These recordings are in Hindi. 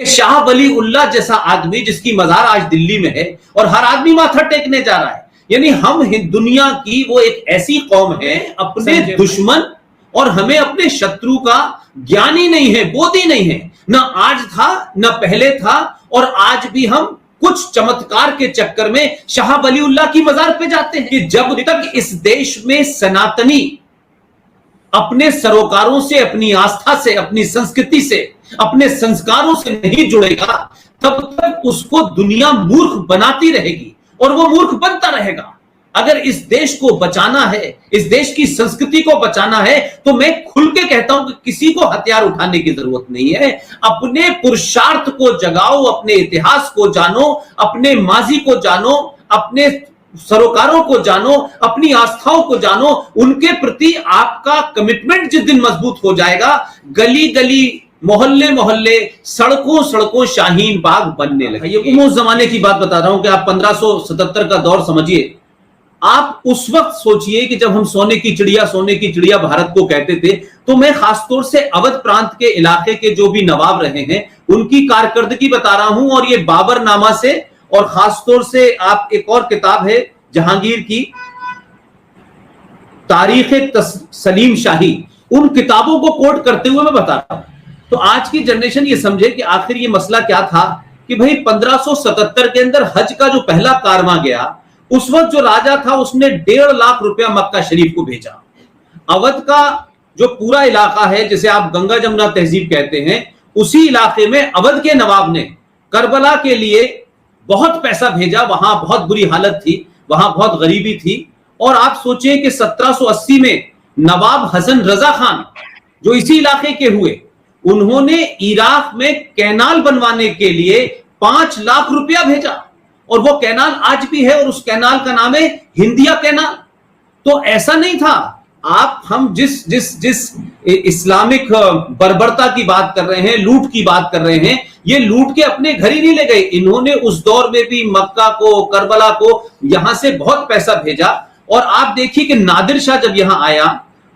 शाह वली उल्लाह जैसा आदमी जिसकी मजार आज दिल्ली में है और हर आदमी माथा टेकने जा रहा है। यानी हम दुनिया की वो एक ऐसी कौम है, अपने दुश्मन और हमें अपने शत्रु का ज्ञान ही नहीं है, बोध ही नहीं है। ना आज था, ना पहले था, और आज भी हम कुछ चमत्कार के चक्कर में शाह वली उल्लाह की मजार पे जाते हैं कि जब तक इस देश में सनातनी अपने सरोकारों से, अपनी आस्था से, अपनी संस्कृति से, अपने संस्कारों से नहीं जुड़ेगा, तब तक उसको दुनिया मूर्ख बनाती रहेगी और वो मूर्ख बनता रहेगा। अगर इस देश को बचाना है, इस देश की संस्कृति को बचाना है, तो मैं खुल के कहता हूं कि किसी को हथियार उठाने की जरूरत नहीं है। अपने पुरुषार्थ को जगाओ, अपने इतिहास को जानो, अपने माजी को जानो, अपने सरोकारों को जानो, अपनी आस्थाओं को जानो। उनके प्रति आपका कमिटमेंट जिस दिन मजबूत हो जाएगा, गली गली, मोहल्ले मोहल्ले, सड़कों सड़कों शाहीन बाग बनने लगे। ये उस जमाने की बात बता रहा हूं कि आप 1577 का दौर समझिए। आप उस वक्त सोचिए कि जब हम सोने की चिड़िया भारत को कहते थे, तो मैं खासतौर से अवध प्रांत के इलाके के जो भी नवाब रहे हैं उनकी कारकर्दगी बता रहा हूं। और ये बाबर नामा से, और खासतौर से आप एक और किताब है जहांगीर की, तारीख सलीम शाही, उन किताबों को कोट करते हुए मैं बता रहा हूं। तो आज की जनरेशन ये समझे कि आखिर ये मसला क्या था कि भाई 1577 के अंदर हज का जो पहला कारवां गया, उस वक्त जो राजा था उसने 1.5 लाख रुपया मक्का शरीफ को भेजा। अवध का जो पूरा इलाका है, जिसे आप गंगा जमुना तहजीब कहते हैं, उसी इलाके में अवध के नवाब ने करबला के लिए बहुत पैसा भेजा। वहां बहुत बुरी हालत थी, वहां बहुत गरीबी थी। और आप सोचिए कि 1780 में नवाब हसन रजा खान, जो इसी इलाके के हुए, उन्होंने इराक में कैनाल बनवाने के लिए 5 लाख रुपया भेजा। और वो कैनाल आज भी है, और उस कैनाल का नाम है हिंदिया कैनाल। तो ऐसा नहीं था। हम जिस इस्लामिक बर्बरता की बात कर रहे हैं, लूट की बात कर रहे हैं, ये लूट के अपने घर ही नहीं ले गए। इन्होंने उस दौर में भी मक्का को, करबला को, यहां से बहुत पैसा भेजा। और आप देखिए कि नादिर शाह जब यहां आया,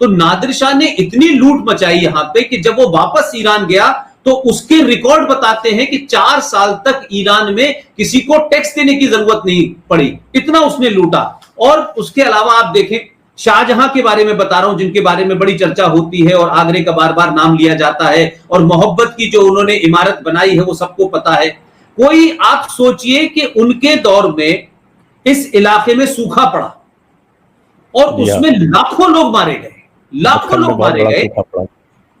तो नादिर शाह ने इतनी लूट मचाई यहां पे कि जब वो वापस ईरान गया, तो उसके रिकॉर्ड बताते हैं कि 4 साल तक ईरान में किसी को टैक्स देने की जरूरत नहीं पड़ी, इतना उसने लूटा। और उसके अलावा आप देखें, शाहजहां के बारे में बता रहा हूं, जिनके बारे में बड़ी चर्चा होती है और आगरे का बार बार नाम लिया जाता है, और मोहब्बत की जो उन्होंने इमारत बनाई है वो सबको पता है। कोई आप सोचिए कि उनके दौर में इस इलाके में सूखा पड़ा और उसमें लाखों लोग मारे गए, लाखों लोग मारे गए।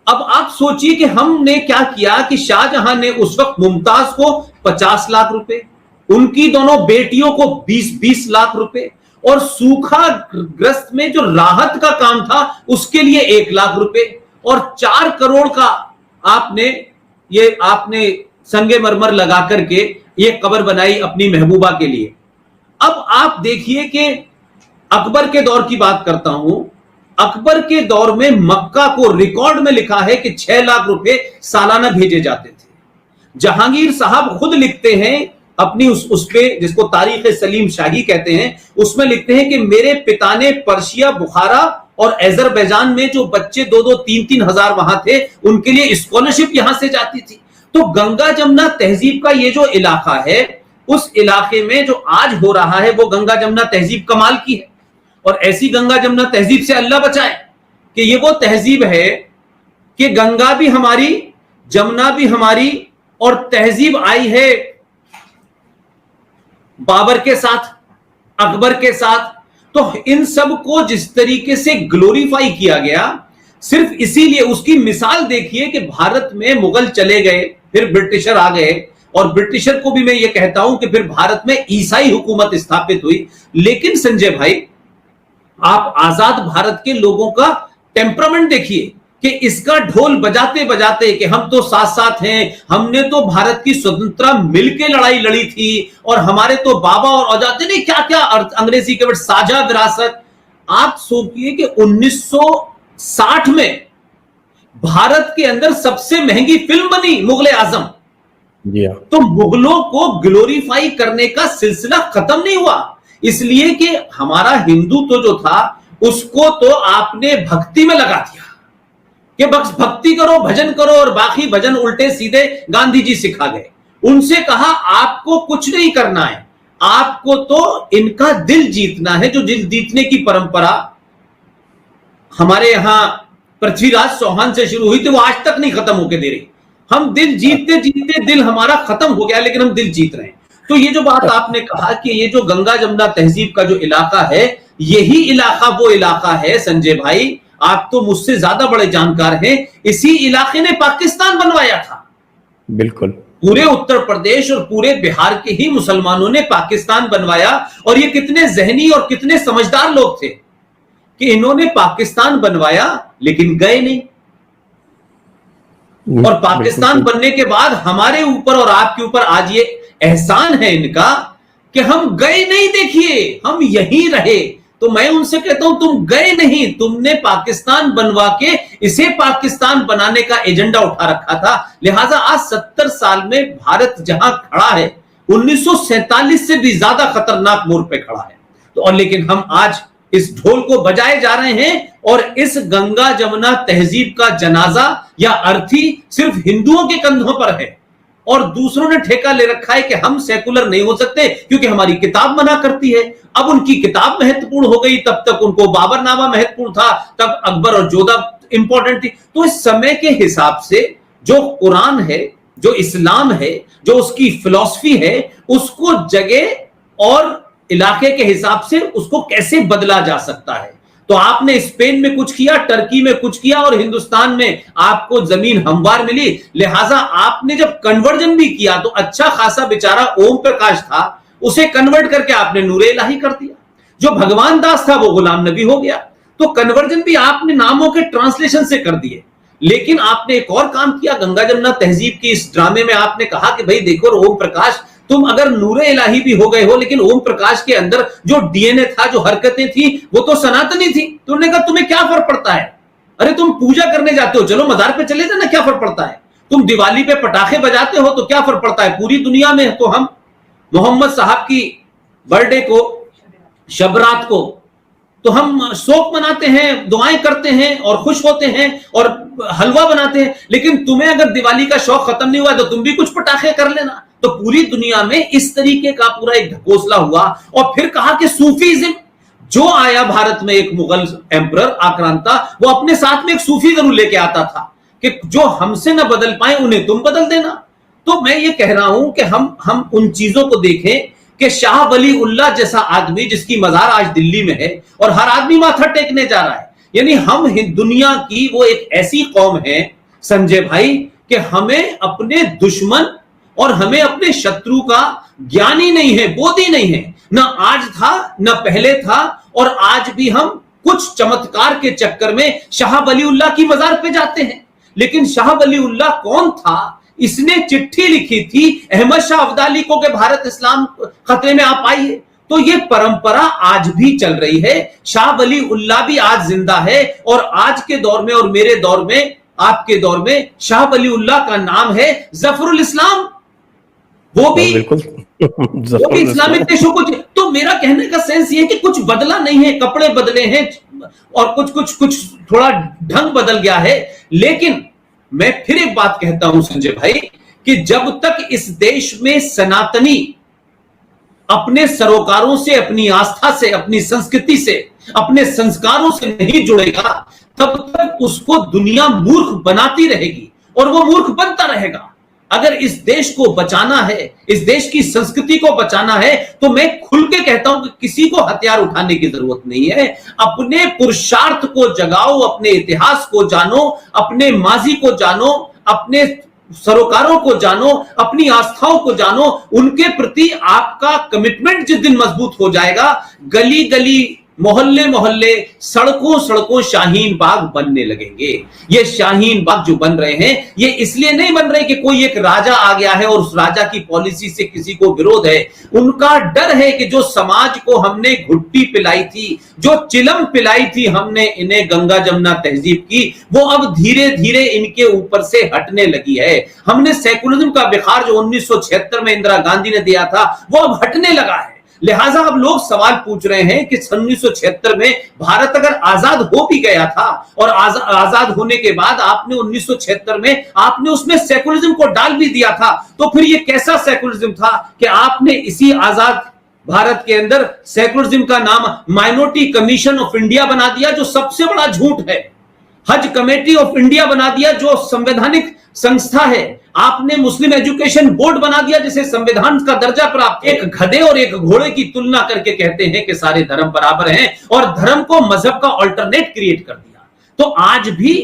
अब आप सोचिए कि हमने क्या किया कि शाहजहां ने उस वक्त मुमताज को 50 लाख रुपए, उनकी दोनों बेटियों को 20-20 लाख रुपए, और सूखा ग्रस्त में जो राहत का काम था उसके लिए 1 लाख रुपए, और 4 करोड़ का आपने संगे मरमर लगा करके ये कब्र बनाई अपनी महबूबा के लिए। अब आप देखिए कि अकबर के दौर की बात करता हूं। अकबर के दौर में मक्का को रिकॉर्ड में लिखा है कि 6 लाख रुपए सालाना भेजे जाते थे। जहांगीर साहब खुद लिखते हैं अपनी उस पे, जिसको तारीख सलीम शाही कहते हैं, उसमें लिखते हैं कि मेरे पिता ने पर्शिया, बुखारा और अजरबैजान में जो बच्चे 2-2, 3-3 हजार वहां थे, उनके लिए स्कॉलरशिप यहां से जाती थी। तो गंगा जमुना तहजीब का ये जो इलाका है, उस इलाके में जो आज हो रहा है वो गंगा जमुना तहजीब कमाल की है। और ऐसी गंगा जमुना तहजीब से अल्लाह बचाए कि ये वो तहजीब है कि गंगा भी हमारी, जमुना भी हमारी, और तहजीब आई है बाबर के साथ, अकबर के साथ। तो इन सब को जिस तरीके से ग्लोरीफाई किया गया, सिर्फ इसीलिए, उसकी मिसाल देखिए कि भारत में मुगल चले गए, फिर ब्रिटिशर आ गए, और ब्रिटिशर को भी मैं ये कहता हूं कि फिर भारत में ईसाई हुकूमत स्थापित हुई। लेकिन संजय भाई, आप आजाद भारत के लोगों का टेम्परामेंट देखिए कि इसका ढोल बजाते बजाते कि हम तो साथ साथ हैं, हमने तो भारत की स्वतंत्रता मिलकर लड़ाई लड़ी थी, और हमारे तो बाबा और औजाते ने क्या क्या, अंग्रेजी के वर्ड साझा विरासत। आप सोचिए कि 1960 में भारत के अंदर सबसे महंगी फिल्म बनी मुगले आजम। तो मुगलों को ग्लोरीफाई करने का सिलसिला खत्म नहीं हुआ, इसलिए कि हमारा हिंदुत्व जो था उसको तो आपने भक्ति में लगा दिया। कि बस भक्ति करो, भजन करो और बाकी भजन उल्टे सीधे गांधी जी सिखा गए। उनसे कहा आपको कुछ नहीं करना है, आपको तो इनका दिल जीतना है। जो दिल जीतने की परंपरा हमारे यहां पृथ्वीराज चौहान से शुरू हुई थी, वो आज तक नहीं खत्म होके दे रही। हम दिल जीतते जीतते दिल हमारा खत्म हो गया, लेकिन हम दिल जीत रहे हैं। तो ये जो बात आपने कहा कि ये जो गंगा जमुना तहजीब का जो इलाका है, यही इलाका वो इलाका है संजय भाई, आप तो मुझसे ज्यादा बड़े जानकार हैं, इसी इलाके ने पाकिस्तान बनवाया था। बिल्कुल, पूरे उत्तर प्रदेश और पूरे बिहार के ही मुसलमानों ने पाकिस्तान बनवाया। और ये कितने जहनी और कितने समझदार लोग थे कि इन्होंने पाकिस्तान बनवाया लेकिन गए नहीं। और पाकिस्तान बनने के बाद हमारे ऊपर और आपके ऊपर आज ये एहसान है इनका कि हम गए नहीं, देखिए हम यहीं रहे। तो मैं उनसे कहता हूं तुम गए नहीं, तुमने पाकिस्तान बनवा के इसे पाकिस्तान बनाने का एजेंडा उठा रखा था। लिहाजा आज 70 साल में भारत जहां खड़ा है, 1947 से भी ज्यादा खतरनाक मोड़ पे खड़ा है। तो और लेकिन हम आज इस ढोल को बजाए जा रहे हैं और इस गंगा जमुना तहजीब का जनाजा या अर्थी सिर्फ हिंदुओं के कंधों पर है और दूसरों ने ठेका ले रखा है कि हम सेकुलर नहीं हो सकते क्योंकि हमारी किताब मना करती है। अब उनकी किताब महत्वपूर्ण हो गई, तब तक उनको बाबरनामा महत्वपूर्ण था, तब अकबर और जोधा इंपॉर्टेंट थी। तो इस समय के हिसाब से जो कुरान है, जो इस्लाम है, जो उसकी फिलॉसफी है, उसको जगह और इलाके के हिसाब से उसको कैसे बदला जा सकता है। तो आपने स्पेन में कुछ किया, टर्की में कुछ किया और हिंदुस्तान में आपको जमीन हमवार मिली। लिहाजा आपने जब कन्वर्जन भी किया तो अच्छा खासा बेचारा ओम प्रकाश था, उसे कन्वर्ट करके आपने नूरे इलाही कर दिया। जो भगवान दास था वो गुलाम नबी हो गया। तो कन्वर्जन भी आपने नामों के ट्रांसलेशन से कर दिए। लेकिन आपने एक और काम किया, गंगा जमुना तहजीब की इस ड्रामे में आपने कहा कि भाई देखो ओम प्रकाश, तुम अगर नूरे इलाही भी हो गए हो लेकिन ओम प्रकाश के अंदर जो डीएनए था, जो हरकतें थी, वो तो सनातनी थी। तुमने कहा तुम्हें क्या फर्क पड़ता है, अरे तुम पूजा करने जाते हो, चलो मजार पे चले जाना, क्या फर्क पड़ता है। तुम दिवाली पे पटाखे बजाते हो तो क्या फर्क पड़ता है। पूरी दुनिया में तो हम मोहम्मद साहब की बर्थडे को, शबरात को, तो हम शोक मनाते हैं, दुआएं करते हैं और खुश होते हैं और हलवा बनाते हैं। लेकिन तुम्हें अगर दिवाली का शौक खत्म नहीं हुआ तो तुम भी कुछ पटाखे कर लेना। तो पूरी दुनिया में इस तरीके का पूरा एक ढकोसला हुआ। और फिर कहा कि सूफीज्म जो आया भारत में, एक मुगल एम्परर आक्रांता, वो अपने साथ में एक सूफी जरूर लेके आता था कि जो हमसे ना बदल पाए उन्हें तुम बदल देना। तो मैं ये कह रहा हूं कि हम उन चीजों को देखें कि शाह वली उल्लाह जैसा आदमी जिसकी मजार आज दिल्ली में है और हर आदमी माथा टेकने जा रहा है, यानी हम दुनिया की वो एक ऐसी कौम है संजय भाई कि हमें अपने दुश्मन और हमें अपने शत्रु का ज्ञान ही नहीं है, बोध ही नहीं है। ना आज था, ना पहले था, और आज भी हम कुछ चमत्कार के चक्कर में शाह वली उल्लाह की मजार पे जाते हैं। लेकिन शाह वली उल्लाह कौन था? इसने चिट्ठी लिखी थी अहमद शाह अब्दाली को कि भारत इस्लाम खतरे में आप आइए। तो ये परंपरा आज भी चल रही है। शाह वली उल्लाह भी आज जिंदा है और आज के दौर में और मेरे दौर में, आपके दौर में शाह वली उल्लाह का नाम है जफरुल इस्लाम। वो भी इस्लामिक देशों को। तो मेरा कहने का सेंस ये कि कुछ बदला नहीं है, कपड़े बदले हैं और कुछ थोड़ा ढंग बदल गया है। लेकिन मैं फिर एक बात कहता हूं संजय भाई कि जब तक इस देश में सनातनी अपने सरोकारों से, अपनी आस्था से, अपनी संस्कृति से, अपने संस्कारों से नहीं जुड़ेगा, तब तक उसको दुनिया मूर्ख बनाती रहेगी और वो मूर्ख बनता रहेगा। अगर इस देश को बचाना है, इस देश की संस्कृति को बचाना है, तो मैं खुल के कहता हूं कि किसी को हथियार उठाने की जरूरत नहीं है। अपने पुरुषार्थ को जगाओ, अपने इतिहास को जानो, अपने माजी को जानो, अपने सरोकारों को जानो, अपनी आस्थाओं को जानो। उनके प्रति आपका कमिटमेंट जिस दिन मजबूत हो जाएगा, गली गली, मोहल्ले मोहल्ले, सड़कों सड़कों शाहीन बाग बनने लगेंगे। ये शाहीन बाग जो बन रहे हैं, ये इसलिए नहीं बन रहे कि कोई एक राजा आ गया है और उस राजा की पॉलिसी से किसी को विरोध है। उनका डर है कि जो समाज को हमने घुट्टी पिलाई थी, जो चिलम पिलाई थी हमने इन्हें गंगा जमुना तहजीब की, वो अब धीरे धीरे इनके ऊपर से हटने लगी है। हमने सेकुलरिज्म का बुखार जो 1976 में इंदिरा गांधी ने दिया था, वो अब हटने लगा है। लिहाजा अब लोग सवाल पूछ रहे हैं कि 1976 में भारत अगर आजाद हो भी गया था और आजाद होने के बाद आपने 1976 में आपने उसमें सेकुलरिज्म को डाल भी दिया था, तो फिर ये कैसा सेकुलरिज्म था कि आपने इसी आजाद भारत के अंदर सेकुलरिज्म का नाम माइनॉरिटी कमीशन ऑफ इंडिया बना दिया, जो सबसे बड़ा झूठ है। हज कमेटी ऑफ इंडिया बना दिया, जो संवैधानिक संस्था है। आपने मुस्लिम एजुकेशन बोर्ड बना दिया, जिसे संविधान का दर्जा प्राप्त। एक गधे और एक घोड़े की तुलना करके कहते हैं कि सारे धर्म बराबर हैं और धर्म को मजहब का अल्टरनेट क्रिएट कर दिया। तो आज भी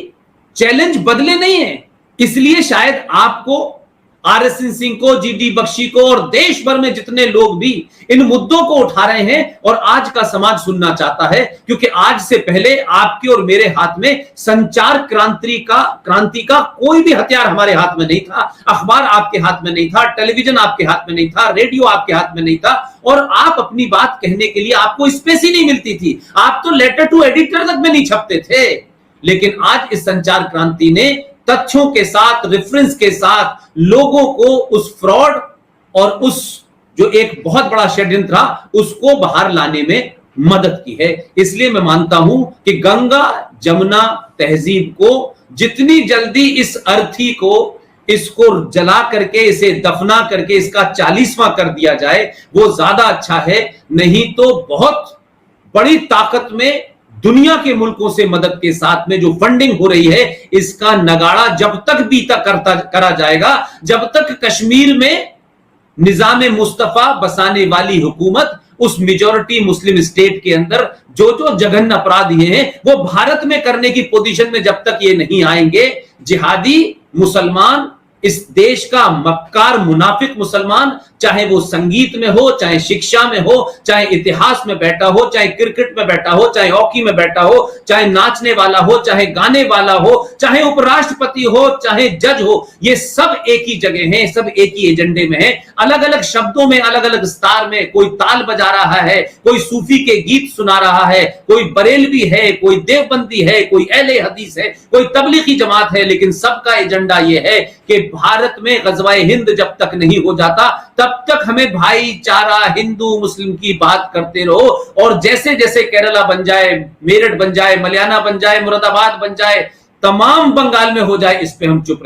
चैलेंज बदले नहीं है, इसलिए शायद आपको आरएसएन सिंह को, जीडी बख्शी को और देश भर में जितने लोग भी इन मुद्दों को उठा रहे हैं और आज का समाज सुनना चाहता है, क्योंकि आज से पहले आपके और मेरे हाथ में संचार क्रांति का कोई भी हथियार हमारे हाथ में नहीं था। अखबार आपके हाथ में नहीं था, टेलीविजन आपके हाथ में नहीं था, रेडियो आपके हाथ में नहीं था, और आप अपनी बात कहने के लिए आपको स्पेस ही नहीं मिलती थी। आप तो लेटर टू एडिटर तक में नहीं छपते थे। लेकिन आज इस संचार क्रांति ने तथ्यों के साथ, रेफरेंस के साथ लोगों को उस फ्रॉड और उस जो एक बहुत बड़ा षड्यंत्र था उसको बाहर लाने में मदद की है। इसलिए मैं मानता हूं कि गंगा जमुना तहजीब को जितनी जल्दी इस अर्थी को इसको जला करके, इसे दफना करके इसका 40वां कर दिया जाए वो ज्यादा अच्छा है। नहीं तो बहुत बड़ी ताकत में दुनिया के मुल्कों से मदद के साथ में जो फंडिंग हो रही है, इसका नगाड़ा जब तक बीता करा जाएगा, जब तक कश्मीर में निजाम मुस्तफा बसाने वाली हुकूमत उस मेजॉरिटी मुस्लिम स्टेट के अंदर जो जो जघन्य अपराध ये हैं वो भारत में करने की पोजीशन में जब तक ये नहीं आएंगे, जिहादी मुसलमान, इस देश का मक्कार मुनाफिक मुसलमान, चाहे वो संगीत में हो, चाहे शिक्षा में हो, चाहे इतिहास में बैठा हो, चाहे क्रिकेट में बैठा हो, चाहे हॉकी में बैठा हो, चाहे नाचने वाला हो, चाहे गाने वाला हो, चाहे उपराष्ट्रपति हो, चाहे जज हो, ये सब एक ही जगह हैं, सब एक ही एजेंडे में हैं। अलग अलग शब्दों में, अलग अलग स्टार में, कोई ताल बजा रहा है, कोई सूफी के गीत सुना रहा है, कोई बरेलवी है, कोई देवबंदी है, कोई अहले हदीस है, कोई तबलीगी जमात है, लेकिन सबका एजेंडा यह है कि भारत में गज़वाए हिंद जब तक नहीं हो जाता तब तक हमें भाईचारा हिंदू मुस्लिम की बात करते रहो। और जैसे जैसे केरला बन जाए, मेरठ बन जाए, मलियाना बन जाए, मुरादाबाद बन जाए, तमाम बंगाल में हो जाए, इस पे हम चुप